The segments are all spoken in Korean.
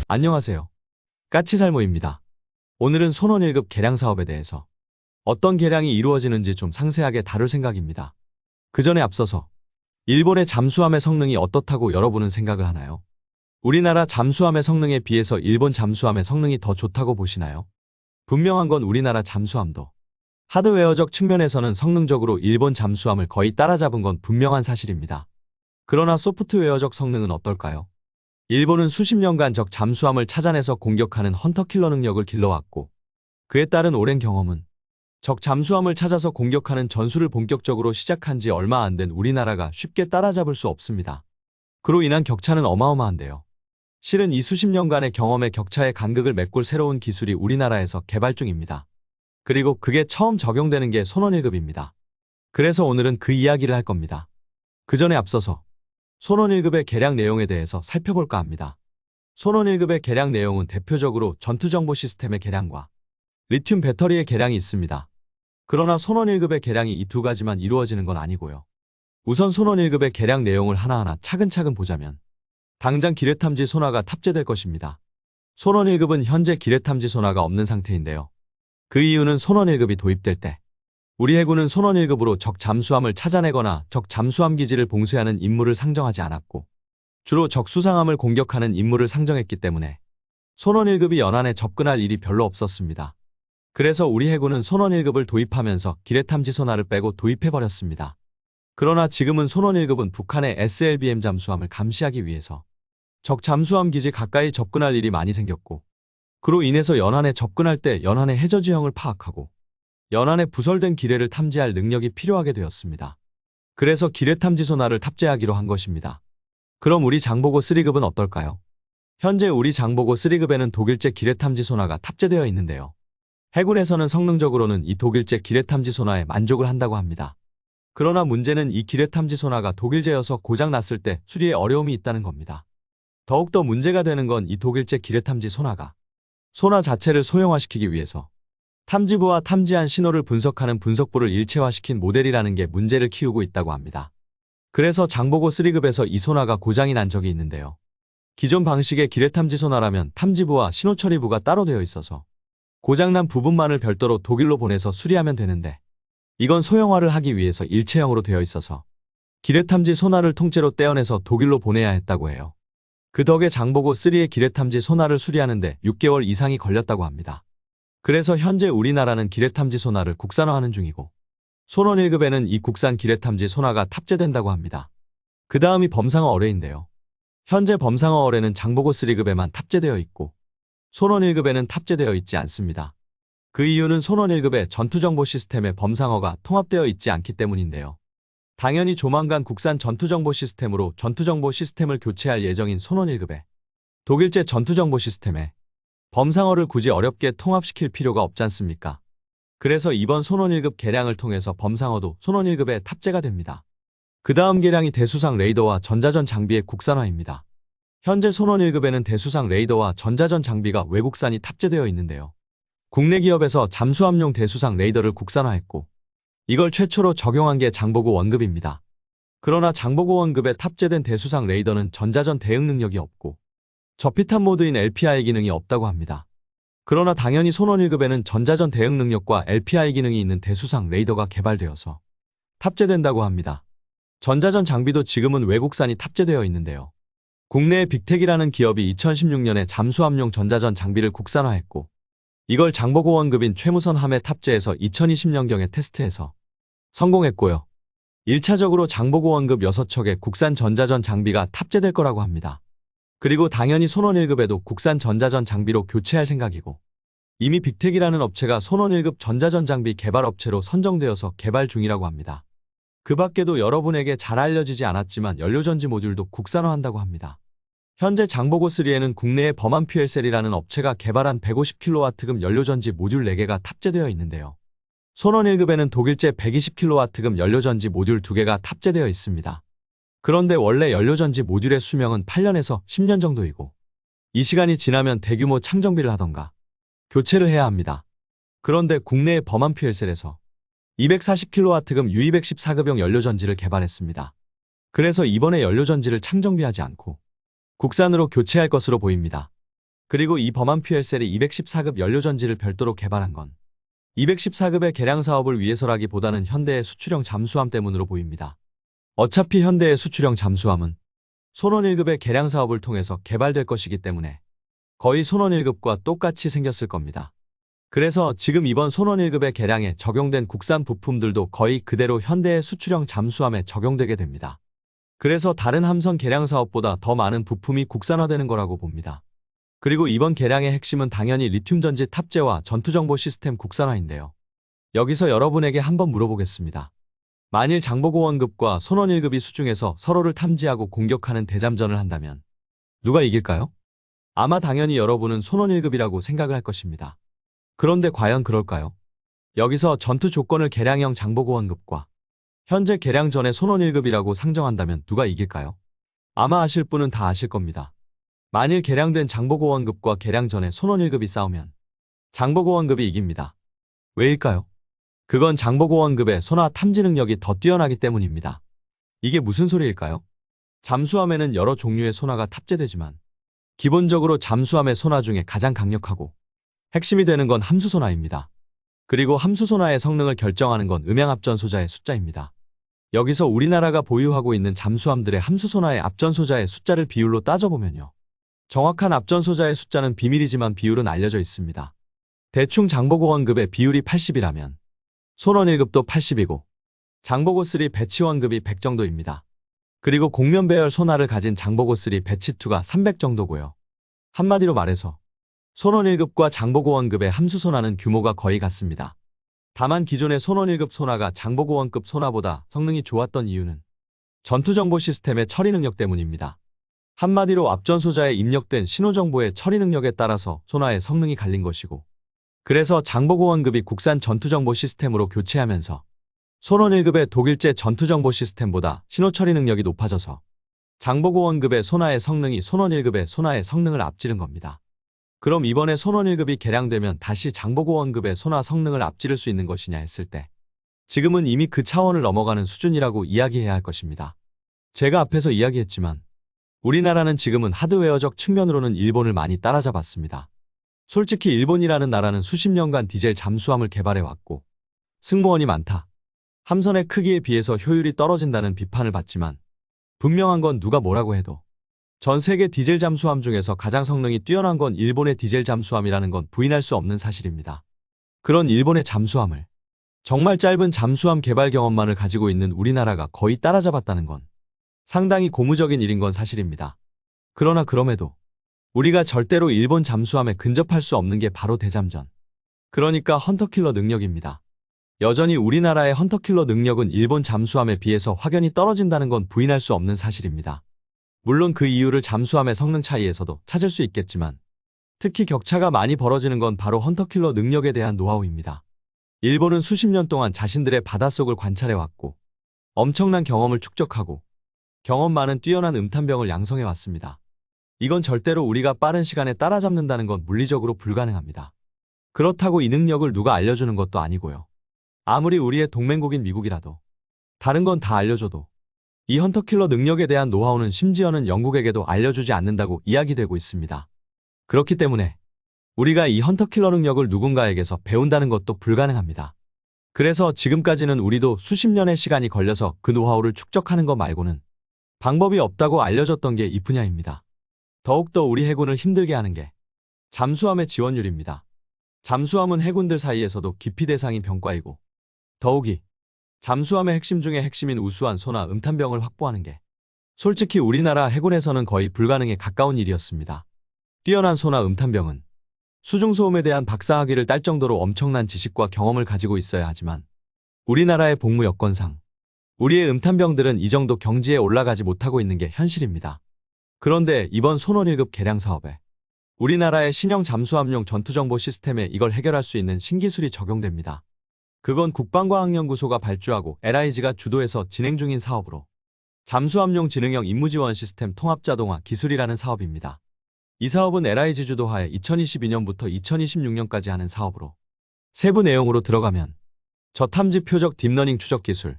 안녕하세요. 까치살모입니다. 오늘은 손원 1급 개량 사업에 대해서 어떤 개량이 이루어지는지 좀 상세하게 다룰 생각입니다. 그 전에 앞서서 일본의 잠수함의 성능이 어떻다고 여러분은 생각을 하나요? 우리나라 잠수함의 성능에 비해서 일본 잠수함의 성능이 더 좋다고 보시나요? 분명한 건 우리나라 잠수함도 하드웨어적 측면에서는 성능적으로 일본 잠수함을 거의 따라잡은 건 분명한 사실입니다. 그러나 소프트웨어적 성능은 어떨까요? 일본은 수십 년간 적 잠수함을 찾아내서 공격하는 헌터킬러 능력을 길러왔고, 그에 따른 오랜 경험은 적 잠수함을 찾아서 공격하는 전술을 본격적으로 시작한 지 얼마 안 된 우리나라가 쉽게 따라잡을 수 없습니다. 그로 인한 격차는 어마어마한데요. 실은 이 수십 년간의 경험의 격차에 간극을 메꿀 새로운 기술이 우리나라에서 개발 중입니다. 그리고 그게 처음 적용되는 게 손원 1급입니다. 그래서 오늘은 그 이야기를 할 겁니다. 그 전에 앞서서 손원 1급의 개량 내용에 대해서 살펴볼까 합니다. 손원 1급의 개량 내용은 대표적으로 전투정보 시스템의 개량과 리튬 배터리의 개량이 있습니다. 그러나 손원 1급의 개량이 이 두 가지만 이루어지는 건 아니고요. 우선 손원 1급의 개량 내용을 하나하나 차근차근 보자면 당장 기뢰탐지 소나가 탑재될 것입니다. 손원 1급은 현재 기뢰탐지 소나가 없는 상태인데요. 그 이유는 손원 1급이 도입될 때 우리 해군은 손원 1급으로 적 잠수함을 찾아내거나 적 잠수함 기지를 봉쇄하는 임무를 상정하지 않았고, 주로 적 수상함을 공격하는 임무를 상정했기 때문에 손원 1급이 연안에 접근할 일이 별로 없었습니다. 그래서 우리 해군은 손원 1급을 도입하면서 기뢰탐지 소나를 빼고 도입해버렸습니다. 그러나 지금은 손원 1급은 북한의 SLBM 잠수함을 감시하기 위해서 적 잠수함 기지 가까이 접근할 일이 많이 생겼고, 그로 인해서 연안에 접근할 때 연안의 해저 지형을 파악하고 연안에 부설된 기뢰를 탐지할 능력이 필요하게 되었습니다. 그래서 기뢰탐지 소나를 탑재하기로 한 것입니다. 그럼 우리 장보고 3급은 어떨까요? 현재 우리 장보고 3급에는 독일제 기뢰탐지 소나가 탑재되어 있는데요. 해군에서는 성능적으로는 이 독일제 기뢰탐지 소나에 만족을 한다고 합니다. 그러나 문제는 이 기뢰탐지 소나가 독일제여서 고장났을 때 수리에 어려움이 있다는 겁니다. 더욱더 문제가 되는 건 이 독일제 기뢰탐지 소나가 소나 자체를 소형화시키기 위해서 탐지부와 탐지한 신호를 분석하는 분석부를 일체화시킨 모델이라는 게 문제를 키우고 있다고 합니다. 그래서 장보고 3급에서 이 소나가 고장이 난 적이 있는데요. 기존 방식의 기뢰탐지 소나라면 탐지부와 신호처리부가 따로 되어 있어서 고장난 부분만을 별도로 독일로 보내서 수리하면 되는데, 이건 소형화를 하기 위해서 일체형으로 되어 있어서 기뢰탐지 소나를 통째로 떼어내서 독일로 보내야 했다고 해요. 그 덕에 장보고 3의 기뢰탐지 소나를 수리하는데 6개월 이상이 걸렸다고 합니다. 그래서 현재 우리나라는 기뢰탐지 소나를 국산화하는 중이고, 손원 1급에는 이 국산 기뢰탐지 소나가 탑재된다고 합니다. 그 다음이 범상어 어뢰인데요. 현재 범상어 어뢰는 장보고 3급에만 탑재되어 있고 손원 1급에는 탑재되어 있지 않습니다. 그 이유는 손원 1급의 전투정보 시스템에 범상어가 통합되어 있지 않기 때문인데요. 당연히 조만간 국산 전투정보 시스템으로 전투정보 시스템을 교체할 예정인 손원 1급에 독일제 전투정보 시스템에 범상어를 굳이 어렵게 통합시킬 필요가 없지 않습니까? 그래서 이번 손원 1급 개량을 통해서 범상어도 손원 1급에 탑재가 됩니다. 그 다음 개량이 대수상 레이더와 전자전 장비의 국산화입니다. 현재 손원 1급에는 대수상 레이더와 전자전 장비가 외국산이 탑재되어 있는데요. 국내 기업에서 잠수함용 대수상 레이더를 국산화했고, 이걸 최초로 적용한 게 장보고 1급입니다. 그러나 장보고 1급에 탑재된 대수상 레이더는 전자전 대응 능력이 없고 저피탄 모드인 LPI 기능이 없다고 합니다. 그러나 당연히 손원 1급에는 전자전 대응 능력과 LPI 기능이 있는 대수상 레이더가 개발되어서 탑재된다고 합니다. 전자전 장비도 지금은 외국산이 탑재되어 있는데요. 국내의 빅텍이라는 기업이 2016년에 잠수함용 전자전 장비를 국산화했고, 이걸 장보고 1급인 최무선 함에 탑재해서 2020년경에 테스트해서 성공했고요. 1차적으로 장보고 1급 6척의 국산 전자전 장비가 탑재될 거라고 합니다. 그리고 당연히 손원 1급에도 국산 전자전 장비로 교체할 생각이고, 이미 빅텍이라는 업체가 손원 1급 전자전 장비 개발 업체로 선정되어서 개발 중이라고 합니다. 그 밖에도 여러분에게 잘 알려지지 않았지만 연료전지 모듈도 국산화한다고 합니다. 현재 장보고 3에는 국내의 범한퓨엘셀이라는 업체가 개발한 150kW급 연료전지 모듈 4개가 탑재되어 있는데요. 손원 1급에는 독일제 120kW급 연료전지 모듈 2개가 탑재되어 있습니다. 그런데 원래 연료전지 모듈의 수명은 8년에서 10년 정도이고, 이 시간이 지나면 대규모 창정비를 하던가 교체를 해야 합니다. 그런데 국내의 범한퓨엘셀에서 240kW급 U214급용 연료전지를 개발했습니다. 그래서 이번에 연료전지를 창정비하지 않고 국산으로 교체할 것으로 보입니다. 그리고 이 범함 퓨엘셀이 214급 연료전지를 별도로 개발한 건 214급의 개량 사업을 위해서라기보다는 현대의 수출형 잠수함 때문으로 보입니다. 어차피 현대의 수출형 잠수함은 손원 1급의 개량 사업을 통해서 개발될 것이기 때문에 거의 손원 1급과 똑같이 생겼을 겁니다. 그래서 지금 이번 손원 1급의 개량에 적용된 국산 부품들도 거의 그대로 현대의 수출형 잠수함에 적용되게 됩니다. 그래서 다른 함선 개량 사업보다 더 많은 부품이 국산화되는 거라고 봅니다. 그리고 이번 개량의 핵심은 당연히 리튬 전지 탑재와 전투정보 시스템 국산화인데요. 여기서 여러분에게 한번 물어보겠습니다. 만일 장보고 1급과 손원 1급이 수중에서 서로를 탐지하고 공격하는 대잠전을 한다면 누가 이길까요? 아마 당연히 여러분은 손원 1급이라고 생각을 할 것입니다. 그런데 과연 그럴까요? 여기서 전투 조건을 개량형 장보고 1급과 현재 개량 전의 손원 1급이라고 상정한다면 누가 이길까요? 아마 아실 분은 다 아실 겁니다. 만일 개량된 장보고 1급과 개량 전의 손원 1급이 싸우면 장보고 1급이 이깁니다. 왜일까요? 그건 장보고 1급의 소나 탐지 능력이 더 뛰어나기 때문입니다. 이게 무슨 소리일까요? 잠수함에는 여러 종류의 소나가 탑재되지만 기본적으로 잠수함의 소나 중에 가장 강력하고 핵심이 되는 건 함수소나입니다. 그리고 함수소나의 성능을 결정하는 건 음향압전소자의 숫자입니다. 여기서 우리나라가 보유하고 있는 잠수함들의 함수소나의 앞전소자의 숫자를 비율로 따져보면요. 정확한 앞전소자의 숫자는 비밀이지만 비율은 알려져 있습니다. 대충 장보고 1급의 비율이 80이라면 손원 1급도 80이고 장보고 3 배치 1급이 100 정도입니다. 그리고 공면 배열 소나를 가진 장보고 3 배치 2가 300 정도고요. 한마디로 말해서 손원 1급과 장보고 1급의 함수소나는 규모가 거의 같습니다. 다만 기존의 손원 1급 소나가 장보고 1급 소나보다 성능이 좋았던 이유는 전투정보 시스템의 처리 능력 때문입니다. 한마디로 앞전소자에 입력된 신호정보의 처리 능력에 따라서 소나의 성능이 갈린 것이고 그래서 장보고 1급이 국산 전투정보 시스템으로 교체하면서 손원 1급의 독일제 전투정보 시스템보다 신호처리 능력이 높아져서 장보고 1급의 소나의 성능이 손원 1급의 소나의 성능을 앞지른 겁니다. 그럼 이번에 손원 1급이 개량되면 다시 장보고 1급의 소나 성능을 앞지를 수 있는 것이냐 했을 때 지금은 이미 그 차원을 넘어가는 수준이라고 이야기해야 할 것입니다. 제가 앞에서 이야기했지만 우리나라는 지금은 하드웨어적 측면으로는 일본을 많이 따라잡았습니다. 솔직히 일본이라는 나라는 수십 년간 디젤 잠수함을 개발해왔고 승무원이 많다. 함선의 크기에 비해서 효율이 떨어진다는 비판을 받지만 분명한 건 누가 뭐라고 해도 전 세계 디젤 잠수함 중에서 가장 성능이 뛰어난 건 일본의 디젤 잠수함이라는 건 부인할 수 없는 사실입니다. 그런 일본의 잠수함을 정말 짧은 잠수함 개발 경험만을 가지고 있는 우리나라가 거의 따라잡았다는 건 상당히 고무적인 일인 건 사실입니다. 그러나 그럼에도 우리가 절대로 일본 잠수함에 근접할 수 없는 게 바로 대잠전. 그러니까 헌터킬러 능력입니다. 여전히 우리나라의 헌터킬러 능력은 일본 잠수함에 비해서 확연히 떨어진다는 건 부인할 수 없는 사실입니다. 물론 그 이유를 잠수함의 성능 차이에서도 찾을 수 있겠지만 특히 격차가 많이 벌어지는 건 바로 헌터킬러 능력에 대한 노하우입니다. 일본은 수십 년 동안 자신들의 바닷속을 관찰해왔고 엄청난 경험을 축적하고 경험 많은 뛰어난 음탄병을 양성해왔습니다. 이건 절대로 우리가 빠른 시간에 따라잡는다는 건 물리적으로 불가능합니다. 그렇다고 이 능력을 누가 알려주는 것도 아니고요. 아무리 우리의 동맹국인 미국이라도 다른 건 다 알려줘도 이 헌터킬러 능력에 대한 노하우는 심지어는 영국에게도 알려주지 않는다고 이야기되고 있습니다. 그렇기 때문에 우리가 이 헌터킬러 능력을 누군가에게서 배운다는 것도 불가능합니다. 그래서 지금까지는 우리도 수십 년의 시간이 걸려서 그 노하우를 축적하는 것 말고는 방법이 없다고 알려졌던 게 이 분야입니다. 더욱더 우리 해군을 힘들게 하는 게 잠수함의 지원율입니다. 잠수함은 해군들 사이에서도 기피 대상인 병과이고 더욱이 잠수함의 핵심 중의 핵심인 우수한 소나 음탄병을 확보하는 게 솔직히 우리나라 해군에서는 거의 불가능에 가까운 일이었습니다. 뛰어난 소나 음탄병은 수중소음에 대한 박사학위를 딸 정도로 엄청난 지식과 경험을 가지고 있어야 하지만 우리나라의 복무 여건상 우리의 음탄병들은 이 정도 경지에 올라가지 못하고 있는 게 현실입니다. 그런데 이번 손원 1급 개량 사업에 우리나라의 신형 잠수함용 전투정보 시스템에 이걸 해결할 수 있는 신기술이 적용됩니다. 그건 국방과학연구소가 발주하고 LIG가 주도해서 진행 중인 사업으로 잠수함용 지능형 임무지원 시스템 통합자동화 기술이라는 사업입니다. 이 사업은 LIG 주도하에 2022년부터 2026년까지 하는 사업으로 세부 내용으로 들어가면 저탐지 표적 딥러닝 추적 기술,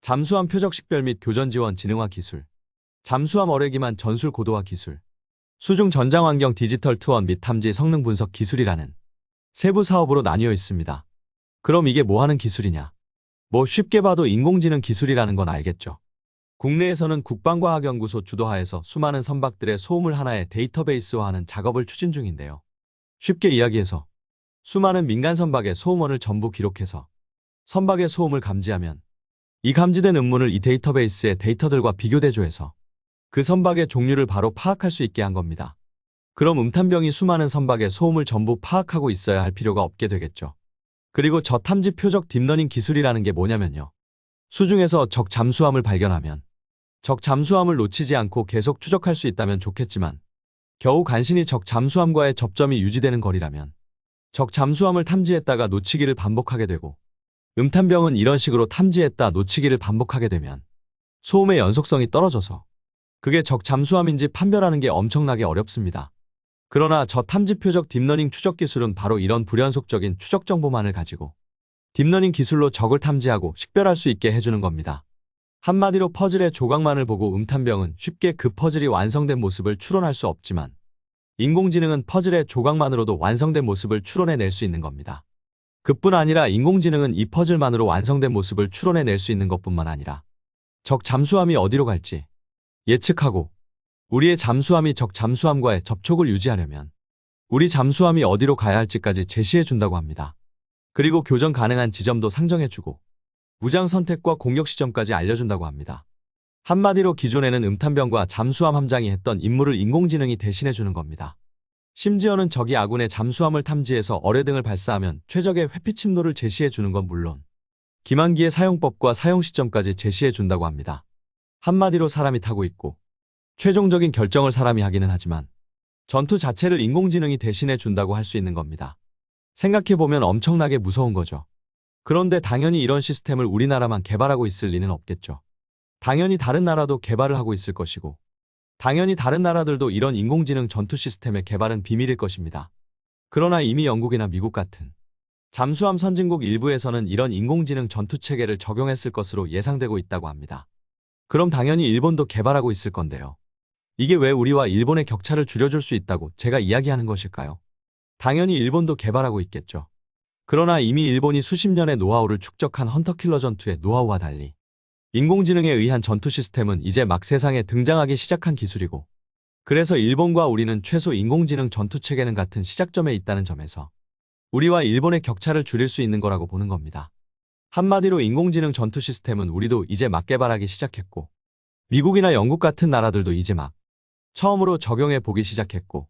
잠수함 표적 식별 및 교전 지원 지능화 기술, 잠수함 어뢰기만 전술 고도화 기술, 수중 전장환경 디지털 투원 및 탐지 성능 분석 기술이라는 세부 사업으로 나뉘어 있습니다. 그럼 이게 뭐 하는 기술이냐? 뭐 쉽게 봐도 인공지능 기술이라는 건 알겠죠. 국내에서는 국방과학연구소 주도하에서 수많은 선박들의 소음을 하나의 데이터베이스화하는 작업을 추진 중인데요. 쉽게 이야기해서 수많은 민간 선박의 소음원을 전부 기록해서 선박의 소음을 감지하면 이 감지된 음문을 이 데이터베이스의 데이터들과 비교대조해서 그 선박의 종류를 바로 파악할 수 있게 한 겁니다. 그럼 음탄병이 수많은 선박의 소음을 전부 파악하고 있어야 할 필요가 없게 되겠죠. 그리고 저탐지 표적 딥러닝 기술이라는 게 뭐냐면요. 수중에서 적 잠수함을 발견하면 적 잠수함을 놓치지 않고 계속 추적할 수 있다면 좋겠지만 겨우 간신히 적 잠수함과의 접점이 유지되는 거리라면 적 잠수함을 탐지했다가 놓치기를 반복하게 되고 음탄병은 이런 식으로 탐지했다 놓치기를 반복하게 되면 소음의 연속성이 떨어져서 그게 적 잠수함인지 판별하는 게 엄청나게 어렵습니다. 그러나 저탐지 표적 딥러닝 추적 기술은 바로 이런 불연속적인 추적 정보만을 가지고 딥러닝 기술로 적을 탐지하고 식별할 수 있게 해주는 겁니다. 한마디로 퍼즐의 조각만을 보고 음탄병은 쉽게 그 퍼즐이 완성된 모습을 추론할 수 없지만 인공지능은 퍼즐의 조각만으로도 완성된 모습을 추론해낼 수 있는 겁니다. 그뿐 아니라 인공지능은 이 퍼즐만으로 완성된 모습을 추론해낼 수 있는 것뿐만 아니라 적 잠수함이 어디로 갈지 예측하고 우리의 잠수함이 적 잠수함과의 접촉을 유지하려면 우리 잠수함이 어디로 가야 할지까지 제시해 준다고 합니다. 그리고 교전 가능한 지점도 상정해주고 무장 선택과 공격 시점까지 알려준다고 합니다. 한마디로 기존에는 음탄병과 잠수함 함장이 했던 임무를 인공지능이 대신해주는 겁니다. 심지어는 적이 아군의 잠수함을 탐지해서 어뢰등을 발사하면 최적의 회피 침로를 제시해주는 건 물론 기만기의 사용법과 사용 시점까지 제시해준다고 합니다. 한마디로 사람이 타고 있고 최종적인 결정을 사람이 하기는 하지만 전투 자체를 인공지능이 대신해준다고 할 수 있는 겁니다. 생각해보면 엄청나게 무서운 거죠. 그런데 당연히 이런 시스템을 우리나라만 개발하고 있을 리는 없겠죠. 당연히 다른 나라도 개발을 하고 있을 것이고 당연히 다른 나라들도 이런 인공지능 전투 시스템의 개발은 비밀일 것입니다. 그러나 이미 영국이나 미국 같은 잠수함 선진국 일부에서는 이런 인공지능 전투 체계를 적용했을 것으로 예상되고 있다고 합니다. 그럼 당연히 일본도 개발하고 있을 건데요. 이게 왜 우리와 일본의 격차를 줄여줄 수 있다고 제가 이야기하는 것일까요? 당연히 일본도 개발하고 있겠죠. 그러나 이미 일본이 수십 년의 노하우를 축적한 헌터킬러 전투의 노하우와 달리 인공지능에 의한 전투 시스템은 이제 막 세상에 등장하기 시작한 기술이고 그래서 일본과 우리는 최소 인공지능 전투 체계는 같은 시작점에 있다는 점에서 우리와 일본의 격차를 줄일 수 있는 거라고 보는 겁니다. 한마디로 인공지능 전투 시스템은 우리도 이제 막 개발하기 시작했고 미국이나 영국 같은 나라들도 이제 막 처음으로 적용해 보기 시작했고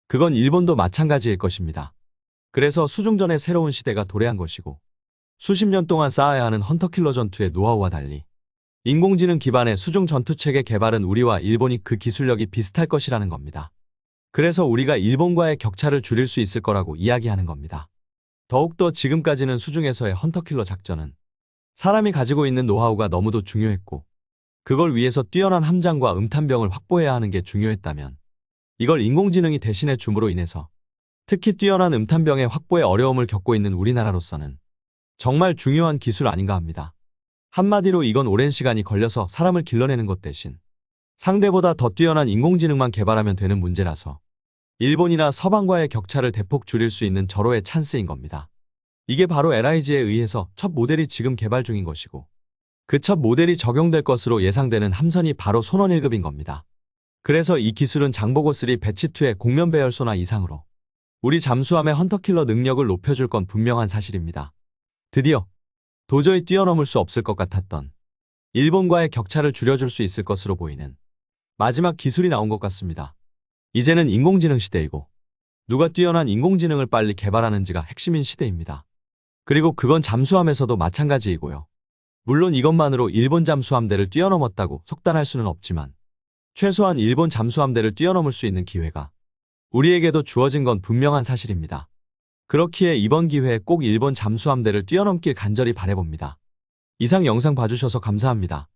그건 일본도 마찬가지일 것입니다. 그래서 수중전의 새로운 시대가 도래한 것이고 수십 년 동안 쌓아야 하는 헌터킬러 전투의 노하우와 달리 인공지능 기반의 수중 전투체계 개발은 우리와 일본이 그 기술력이 비슷할 것이라는 겁니다. 그래서 우리가 일본과의 격차를 줄일 수 있을 거라고 이야기하는 겁니다. 더욱더 지금까지는 수중에서의 헌터킬러 작전은 사람이 가지고 있는 노하우가 너무도 중요했고 그걸 위해서 뛰어난 함장과 음탄병을 확보해야 하는 게 중요했다면 이걸 인공지능이 대신해 줌으로 인해서 특히 뛰어난 음탄병의 확보에 어려움을 겪고 있는 우리나라로서는 정말 중요한 기술 아닌가 합니다. 한마디로 이건 오랜 시간이 걸려서 사람을 길러내는 것 대신 상대보다 더 뛰어난 인공지능만 개발하면 되는 문제라서 일본이나 서방과의 격차를 대폭 줄일 수 있는 절호의 찬스인 겁니다. 이게 바로 LIG에 의해서 첫 모델이 지금 개발 중인 것이고 그 첫 모델이 적용될 것으로 예상되는 함선이 바로 손원 1급인 겁니다. 그래서 이 기술은 장보고 3 배치 2의 공면 배열 소나 이상으로 우리 잠수함의 헌터킬러 능력을 높여줄 건 분명한 사실입니다. 드디어 도저히 뛰어넘을 수 없을 것 같았던 일본과의 격차를 줄여줄 수 있을 것으로 보이는 마지막 기술이 나온 것 같습니다. 이제는 인공지능 시대이고 누가 뛰어난 인공지능을 빨리 개발하는지가 핵심인 시대입니다. 그리고 그건 잠수함에서도 마찬가지이고요. 물론 이것만으로 일본 잠수함대를 뛰어넘었다고 속단할 수는 없지만 최소한 일본 잠수함대를 뛰어넘을 수 있는 기회가 우리에게도 주어진 건 분명한 사실입니다. 그렇기에 이번 기회에 꼭 일본 잠수함대를 뛰어넘길 간절히 바라봅니다. 이상 영상 봐주셔서 감사합니다.